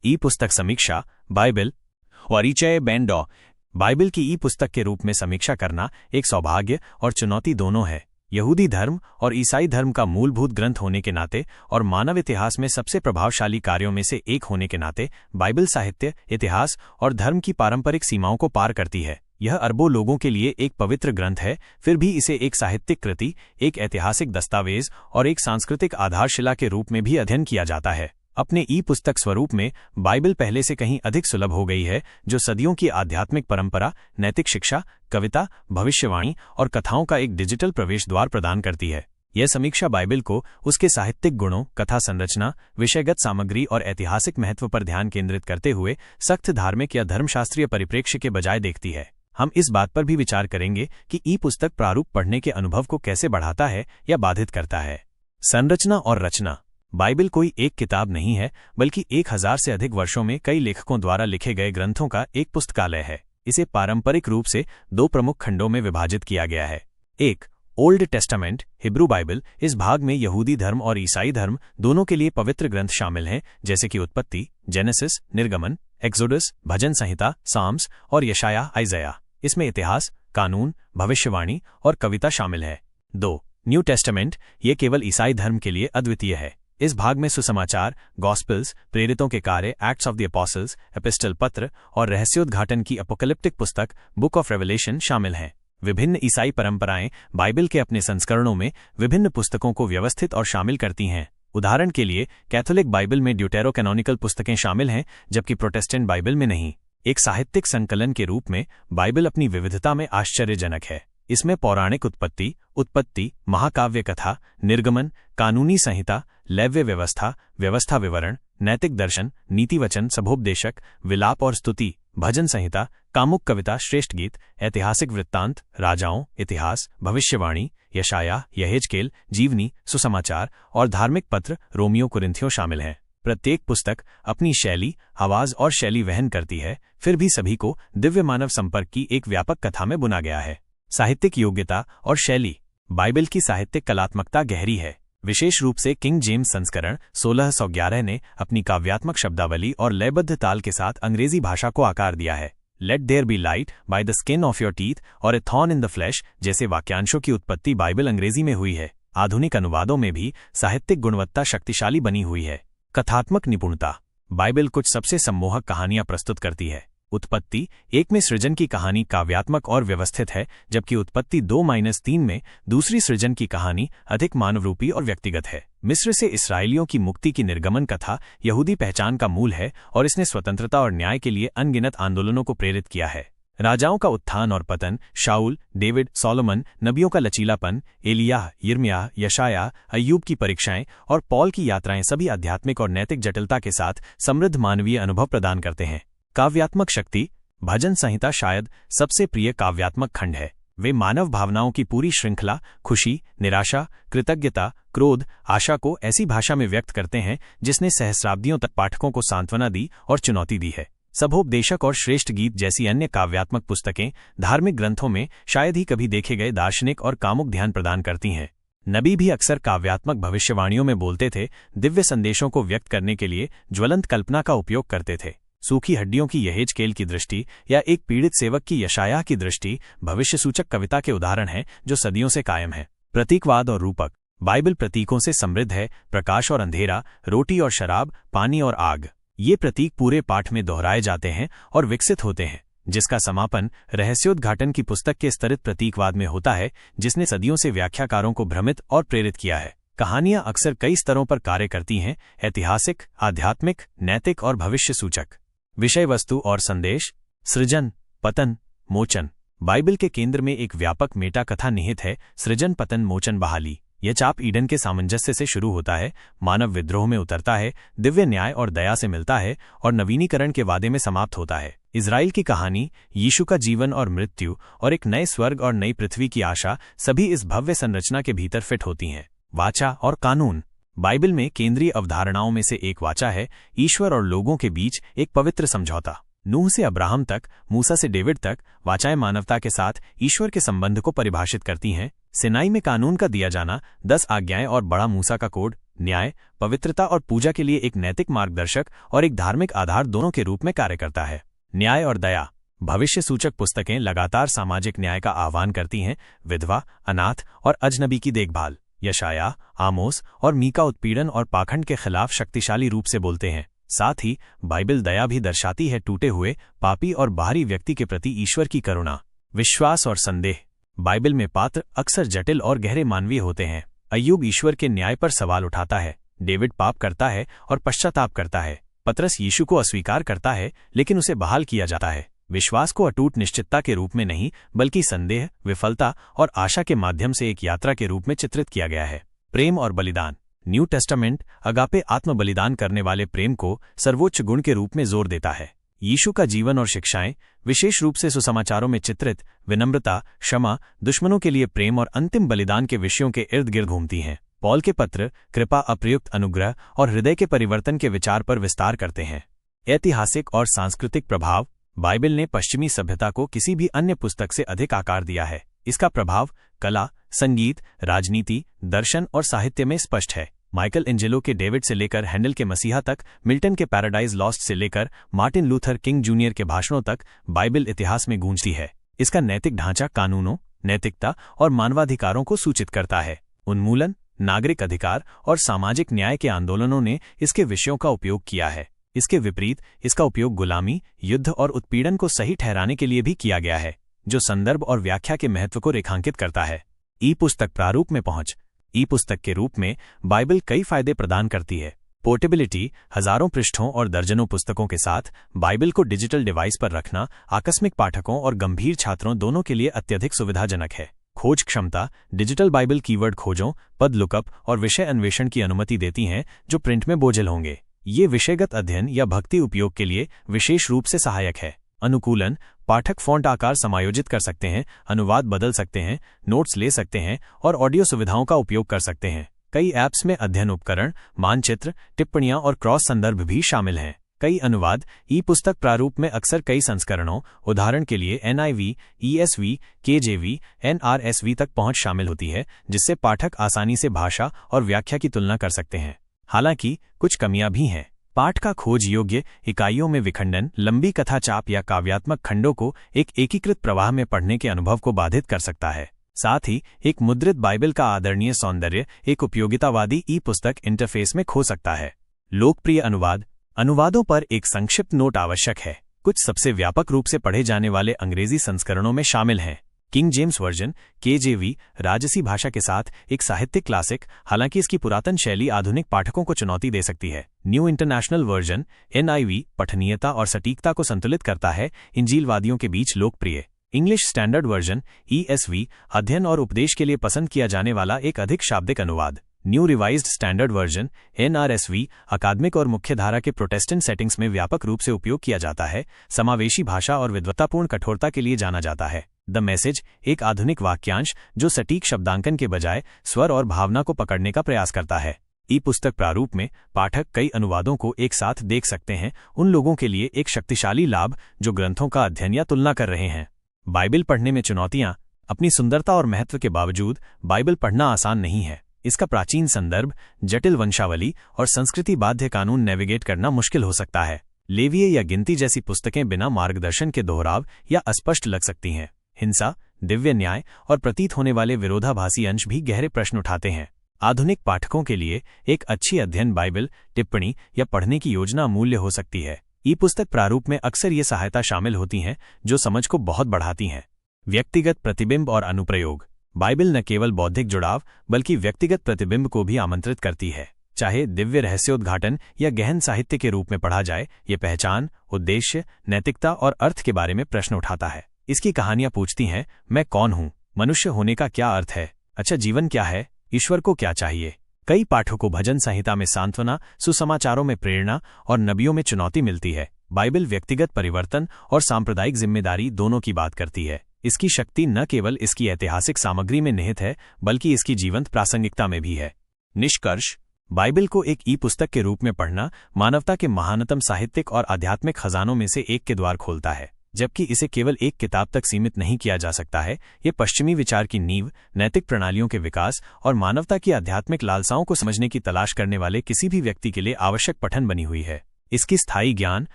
ई पुस्तक समीक्षा बाइबल परिचय बैंडो। बाइबल की ई पुस्तक के रूप में समीक्षा करना एक सौभाग्य और चुनौती दोनों है। यहूदी धर्म और ईसाई धर्म का मूलभूत ग्रंथ होने के नाते और मानव इतिहास में सबसे प्रभावशाली कार्यों में से एक होने के नाते बाइबल साहित्य, इतिहास और धर्म की पारंपरिक सीमाओं को पार करती है। यह अरबों लोगों के लिए एक पवित्र ग्रंथ है, फिर भी इसे एक साहित्यिक कृति, एक ऐतिहासिक दस्तावेज और एक सांस्कृतिक आधारशिला के रूप में भी अध्ययन किया जाता है। अपने ई पुस्तक स्वरूप में बाइबल पहले से कहीं अधिक सुलभ हो गई है, जो सदियों की आध्यात्मिक परंपरा, नैतिक शिक्षा, कविता, भविष्यवाणी और कथाओं का एक डिजिटल प्रवेश द्वार प्रदान करती है। यह समीक्षा बाइबल को उसके साहित्यिक गुणों, कथा संरचना, विषयगत सामग्री और ऐतिहासिक महत्व पर ध्यान केंद्रित करते हुए सख्त धार्मिक या धर्मशास्त्रीय परिप्रेक्ष्य के बजाय देखती है। हम इस बात पर भी विचार करेंगे कि ई पुस्तक प्रारूप पढ़ने के अनुभव को कैसे बढ़ाता है या बाधित करता है। संरचना और रचना। बाइबल कोई एक किताब नहीं है, बल्कि 1000 से अधिक वर्षों में कई लेखकों द्वारा लिखे गए ग्रंथों का एक पुस्तकालय है। इसे पारंपरिक रूप से 2 प्रमुख खंडों में विभाजित किया गया है। 1. Old testament Hebrew Bible. इस भाग में यहूदी धर्म और ईसाई धर्म दोनों के लिए पवित्र ग्रंथ शामिल हैं, जैसे कि उत्पत्ति, जेनेसिस, निर्गमन, एक्सोडस, भजन संहिता, साम्स और यशाया, आइज़ाया। इसमें इतिहास, कानून, भविष्यवाणी और कविता शामिल है। 2. New testament. ये केवल ईसाई धर्म के लिए अद्वितीय है। इस भाग में सुसमाचार, गॉस्पेल्स, प्रेरितों के कार्य, acts of the apostles, epistle पत्र और रहस्योद्घाटन की अपोकलिप्टिक पुस्तक बुक ऑफ रेवलेशन शामिल हैं। विभिन्न ईसाई परंपराएं बाइबल के अपने संस्करणों में विभिन्न पुस्तकों को व्यवस्थित और शामिल करती हैं। उदाहरण के लिए कैथोलिक बाइबल में ड्यूटेरोकैनोनिकल पुस्तकें शामिल हैं, जबकि प्रोटेस्टेंट बाइबल में नहीं। एक साहित्यिक संकलन के रूप में बाइबल अपनी विविधता में आश्चर्यजनक है। इसमें पौराणिक उत्पत्ति, महाकाव्य कथा, निर्गमन, कानूनी संहिता, लेव्य व्यवस्था, व्यवस्था विवरण, नैतिक दर्शन, नीति वचन, सभोपदेशक, विलाप और स्तुति, भजन संहिता, कामुक कविता, श्रेष्ठ गीत, ऐतिहासिक वृत्तांत, राजाओं, इतिहास, भविष्यवाणी, यशाया, यहेजकेल, जीवनी, सुसमाचार और धार्मिक पत्र, रोमियो कुरिन्थियों शामिल हैं। प्रत्येक पुस्तक अपनी शैली, आवाज और शैली वहन करती है, फिर भी सभी को दिव्य मानव संपर्क की एक व्यापक कथा में बुना गया है। साहित्यिक योग्यता और शैली। बाइबल की साहित्यिक कलात्मकता गहरी है। विशेष रूप से किंग जेम्स संस्करण 1611 ने अपनी काव्यात्मक शब्दावली और लयबद्ध ताल के साथ अंग्रेजी भाषा को आकार दिया है। Let there be light, by the skin of your teeth और a thorn in the flesh जैसे वाक्यांशों की उत्पत्ति बाइबल अंग्रेजी में हुई है। आधुनिक अनुवादों में भी साहित्यिक गुणवत्ता शक्तिशाली बनी हुई है। कथात्मक निपुणता। बाइबल कुछ सबसे सम्मोहक कहानियां प्रस्तुत करती है। उत्पत्ति 1 में सृजन की कहानी काव्यात्मक और व्यवस्थित है, जबकि उत्पत्ति 2-3 में दूसरी सृजन की कहानी अधिक मानवरूपी और व्यक्तिगत है। मिस्र से इसराइलियों की मुक्ति की निर्गमन कथा यहूदी पहचान का मूल है और इसने स्वतंत्रता और न्याय के लिए अनगिनत आंदोलनों को प्रेरित किया है। राजाओं का उत्थान और पतन, शाऊल, डेविड, सोलोमन, नबियों का लचीलापन, एलियाह, यिर्मयाह, यशाया, अय्यूब की परीक्षाएं और पॉल की यात्राएं सभी आध्यात्मिक और नैतिक जटिलता के साथ समृद्ध मानवीय अनुभव प्रदान करते हैं। काव्यात्मक शक्ति। भजन संहिता शायद सबसे प्रिय काव्यात्मक खंड है। वे मानव भावनाओं की पूरी श्रृंखला, खुशी, निराशा, कृतज्ञता, क्रोध, आशा को ऐसी भाषा में व्यक्त करते हैं जिसने सहस्राब्दियों तक पाठकों को सांत्वना दी और चुनौती दी है। सभोपदेशक और श्रेष्ठ गीत जैसी अन्य काव्यात्मक पुस्तकें धार्मिक ग्रंथों में शायद ही कभी देखे गए दार्शनिक और कामुक ध्यान प्रदान करती हैं। नबी भी अक्सर काव्यात्मक भविष्यवाणियों में बोलते थे, दिव्य संदेशों को व्यक्त करने के लिए ज्वलंत कल्पना का उपयोग करते थे। सूखी हड्डियों की यहेजकेल की दृष्टि या एक पीड़ित सेवक की यशाया की दृष्टि भविष्यसूचक कविता के उदाहरण हैं जो सदियों से कायम है। प्रतीकवाद और रूपक। बाइबल प्रतीकों से समृद्ध है। प्रकाश और अंधेरा, रोटी और शराब, पानी और आग, ये प्रतीक पूरे पाठ में दोहराए जाते हैं और विकसित होते हैं, जिसका समापन रहस्योद्घाटन की पुस्तक के स्तरित प्रतीकवाद में होता है, जिसने सदियों से व्याख्याकारों को भ्रमित और प्रेरित किया है। कहानियां अक्सर कई स्तरों पर कार्य करती हैं, ऐतिहासिक, आध्यात्मिक, नैतिक और भविष्य सूचक। विषय वस्तु और संदेश। सृजन, पतन, मोचन। बाइबल के केंद्र में एक व्यापक मेटा कथा निहित है, सृजन, पतन, मोचन, बहाली। यह चाप ईडन के सामंजस्य से शुरू होता है, मानव विद्रोह में उतरता है, दिव्य न्याय और दया से मिलता है और नवीनीकरण के वादे में समाप्त होता है। इज़राइल की कहानी, यीशु का जीवन और मृत्यु और एक नए स्वर्ग और नई पृथ्वी की आशा सभी इस भव्य संरचना के भीतर फिट होती हैं। वाचा और कानून। बाइबल में केंद्रीय अवधारणाओं में से एक वाचा है, ईश्वर और लोगों के बीच एक पवित्र समझौता। नूह से अब्राहम तक, मूसा से डेविड तक, वाचाएं मानवता के साथ ईश्वर के संबंध को परिभाषित करती हैं। सिनाई में कानून का दिया जाना, 10 आज्ञाएं और बड़ा मूसा का कोड, न्याय, पवित्रता और पूजा के लिए एक नैतिक मार्गदर्शक और एक धार्मिक आधार दोनों के रूप में कार्य करता है। न्याय और दया। भविष्य सूचक पुस्तकें लगातार सामाजिक न्याय का आह्वान करती हैं, विधवा, अनाथ और अजनबी की देखभाल। यशायाह, आमोस और मीका उत्पीड़न और पाखंड के खिलाफ शक्तिशाली रूप से बोलते हैं। साथ ही बाइबल दया भी दर्शाती है टूटे हुए, पापी और बाहरी व्यक्ति के प्रति ईश्वर की करुणा। विश्वास और संदेह। बाइबल में पात्र अक्सर जटिल और गहरे मानवीय होते हैं। अय्यूब ईश्वर के न्याय पर सवाल उठाता है, डेविड पाप करता है और पश्चाताप करता है, पतरस यीशु को अस्वीकार करता है लेकिन उसे बहाल किया जाता है। विश्वास को अटूट निश्चितता के रूप में नहीं बल्कि संदेह, विफलता और आशा के माध्यम से एक यात्रा के रूप में चित्रित किया गया है। प्रेम और बलिदान। न्यू टेस्टामेंट अगापे आत्म बलिदान करने वाले प्रेम को सर्वोच्च गुण के रूप में जोर देता है। यीशु का जीवन और शिक्षाएं, विशेष रूप से सुसमाचारों में चित्रित विनम्रता, क्षमा, दुश्मनों के लिए प्रेम और अंतिम बलिदान के विषयों के इर्द गिर्द घूमती हैं। पॉल के पत्र कृपा, अप्रयुक्त अनुग्रह और हृदय के परिवर्तन के विचार पर विस्तार करते हैं। ऐतिहासिक और सांस्कृतिक प्रभाव। बाइबल ने पश्चिमी सभ्यता को किसी भी अन्य पुस्तक से अधिक आकार दिया है। इसका प्रभाव कला, संगीत, राजनीति, दर्शन और साहित्य में स्पष्ट है। माइकल एंजेलो के डेविड से लेकर हैंडल के मसीहा तक, मिल्टन के पैराडाइज लॉस्ट से लेकर मार्टिन लूथर किंग जूनियर के भाषणों तक बाइबल इतिहास में गूंजती है। इसका नैतिक ढांचा कानूनों, नैतिकता और मानवाधिकारों को सूचित करता है। उन्मूलन, नागरिक अधिकार और सामाजिक न्याय के आंदोलनों ने इसके विषयों का उपयोग किया है। इसके विपरीत इसका उपयोग गुलामी, युद्ध और उत्पीड़न को सही ठहराने के लिए भी किया गया है, जो संदर्भ और व्याख्या के महत्व को रेखांकित करता है। ई पुस्तक प्रारूप में पहुंच। ई पुस्तक के रूप में बाइबल कई फायदे प्रदान करती है। पोर्टेबिलिटी। हजारों पृष्ठों और दर्जनों पुस्तकों के साथ बाइबल को डिजिटल डिवाइस पर रखना आकस्मिक पाठकों और गंभीर छात्रों दोनों के लिए अत्यधिक सुविधाजनक है। खोज क्षमता। डिजिटल बाइबल कीवर्ड खोजों, पद लुकअप और विषय अन्वेषण की अनुमति देती हैं जो प्रिंट में बोझिल होंगे। ये विषयगत अध्ययन या भक्ति उपयोग के लिए विशेष रूप से सहायक है। अनुकूलन। पाठक फ़ॉन्ट आकार समायोजित कर सकते हैं, अनुवाद बदल सकते हैं, नोट्स ले सकते हैं और ऑडियो सुविधाओं का उपयोग कर सकते हैं। कई ऐप्स में अध्ययन उपकरण, मानचित्र, टिप्पणियां और क्रॉस संदर्भ भी शामिल हैं। कई अनुवाद। ई पुस्तक प्रारूप में अक्सर कई संस्करणों, उदाहरण के लिए NIV, ESV, KJV, NRSV तक पहुंच शामिल होती है, जिससे पाठक आसानी से भाषा और व्याख्या की तुलना कर सकते हैं। हालांकि कुछ कमियां भी हैं। पाठ का खोज योग्य इकाइयों में विखंडन, लंबी कथा चाप या काव्यात्मक खंडों को एक एकीकृत प्रवाह में पढ़ने के अनुभव को बाधित कर सकता है। साथ ही एक मुद्रित बाइबल का आदरणीय सौंदर्य एक उपयोगितावादी ई पुस्तक इंटरफेस में खो सकता है। लोकप्रिय अनुवाद। अनुवादों पर एक संक्षिप्त नोट आवश्यक है। कुछ सबसे व्यापक रूप से पढ़े जाने वाले अंग्रेजी संस्करणों में शामिल हैं किंग जेम्स वर्जन, KJV, राजसी भाषा के साथ एक साहित्यिक क्लासिक, हालांकि इसकी पुरातन शैली आधुनिक पाठकों को चुनौती दे सकती है। न्यू इंटरनेशनल वर्जन, NIV, पठनीयता और सटीकता को संतुलित करता है, इंजीलवादियों के बीच लोकप्रिय। इंग्लिश स्टैंडर्ड वर्जन, ESV, अध्ययन और उपदेश के लिए पसंद किया जाने वाला एक अधिक शाब्दिक अनुवाद। New revised standard version, NRSV, अकादमिक और मुख्यधारा के प्रोटेस्टेंट सेटिंग्स में व्यापक रूप से उपयोग किया जाता है, समावेशी भाषा और विद्वत्तापूर्ण कठोरता के लिए जाना जाता है। द मैसेज, एक आधुनिक वाक्यांश जो सटीक शब्दांकन के बजाय स्वर और भावना को पकड़ने का प्रयास करता है। ई पुस्तक प्रारूप में पाठक कई अनुवादों को एक साथ देख सकते हैं, उन लोगों के लिए एक शक्तिशाली लाभ जो ग्रंथों का अध्ययन या तुलना कर रहे हैं। बाइबल पढ़ने में चुनौतियां। अपनी सुंदरता और महत्व के बावजूद बाइबल पढ़ना आसान नहीं है। इसका प्राचीन संदर्भ, जटिल वंशावली और संस्कृति बाध्य कानून नेविगेट करना मुश्किल हो सकता है। लेवीय या गिनती जैसी पुस्तकें बिना मार्गदर्शन के दोहराव या अस्पष्ट लग सकती हैं। हिंसा, दिव्य न्याय और प्रतीत होने वाले विरोधाभासी अंश भी गहरे प्रश्न उठाते हैं। आधुनिक पाठकों के लिए एक अच्छी अध्ययन बाइबल, टिप्पणी या पढ़ने की योजना अमूल्य हो सकती है। ई पुस्तक प्रारूप में अक्सर ये सहायता शामिल होती हैं जो समझ को बहुत बढ़ाती हैं। व्यक्तिगत प्रतिबिंब और अनुप्रयोग। बाइबल न केवल बौद्धिक जुड़ाव बल्कि व्यक्तिगत प्रतिबिंब को भी आमंत्रित करती है। चाहे दिव्य रहस्योद्घाटन या गहन साहित्य के रूप में पढ़ा जाए, ये पहचान, उद्देश्य, नैतिकता और अर्थ के बारे में प्रश्न उठाता है। इसकी कहानियां पूछती हैं, मैं कौन हूं, मनुष्य होने का क्या अर्थ है, अच्छा जीवन क्या है, ईश्वर को क्या चाहिए। कई पाठों को भजन संहिता में सांत्वना, सुसमाचारों में प्रेरणा और नबियों में चुनौती मिलती है। बाइबल व्यक्तिगत परिवर्तन और सांप्रदायिक जिम्मेदारी दोनों की बात करती है। इसकी शक्ति न केवल इसकी ऐतिहासिक सामग्री में निहित है बल्कि इसकी जीवंत प्रासंगिकता में भी है। निष्कर्ष, बाइबल को एक ई पुस्तक के रूप में पढ़ना मानवता के महानतम साहित्यिक और आध्यात्मिक खजानों में से एक के द्वार खोलता है। जबकि इसे केवल एक किताब तक सीमित नहीं किया जा सकता है। ये पश्चिमी विचार की नींव, नैतिक प्रणालियों के विकास और मानवता की आध्यात्मिक लालसाओं को समझने की तलाश करने वाले किसी भी व्यक्ति के लिए आवश्यक पठन बनी हुई है। इसकी स्थायी ज्ञान,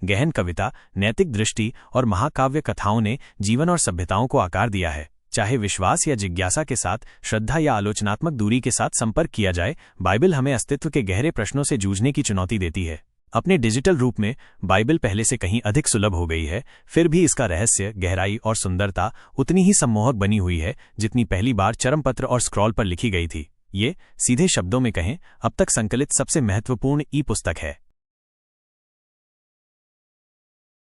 गहन कविता, नैतिक दृष्टि और महाकाव्य कथाओं ने जीवन और सभ्यताओं को आकार दिया है। चाहे विश्वास या जिज्ञासा के साथ, श्रद्धा या आलोचनात्मक दूरी के साथ संपर्क किया जाए, बाइबल हमें अस्तित्व के गहरे प्रश्नों से जूझने की चुनौती देती है। अपने डिजिटल रूप में बाइबल पहले से कहीं अधिक सुलभ हो गई है, फिर भी इसका रहस्य, गहराई और सुंदरता उतनी ही सम्मोहक बनी हुई है जितनी पहली बार चरमपत्र और स्क्रॉल पर लिखी गई थी। ये, सीधे शब्दों में कहें, अब तक संकलित सबसे महत्वपूर्ण ई पुस्तक है।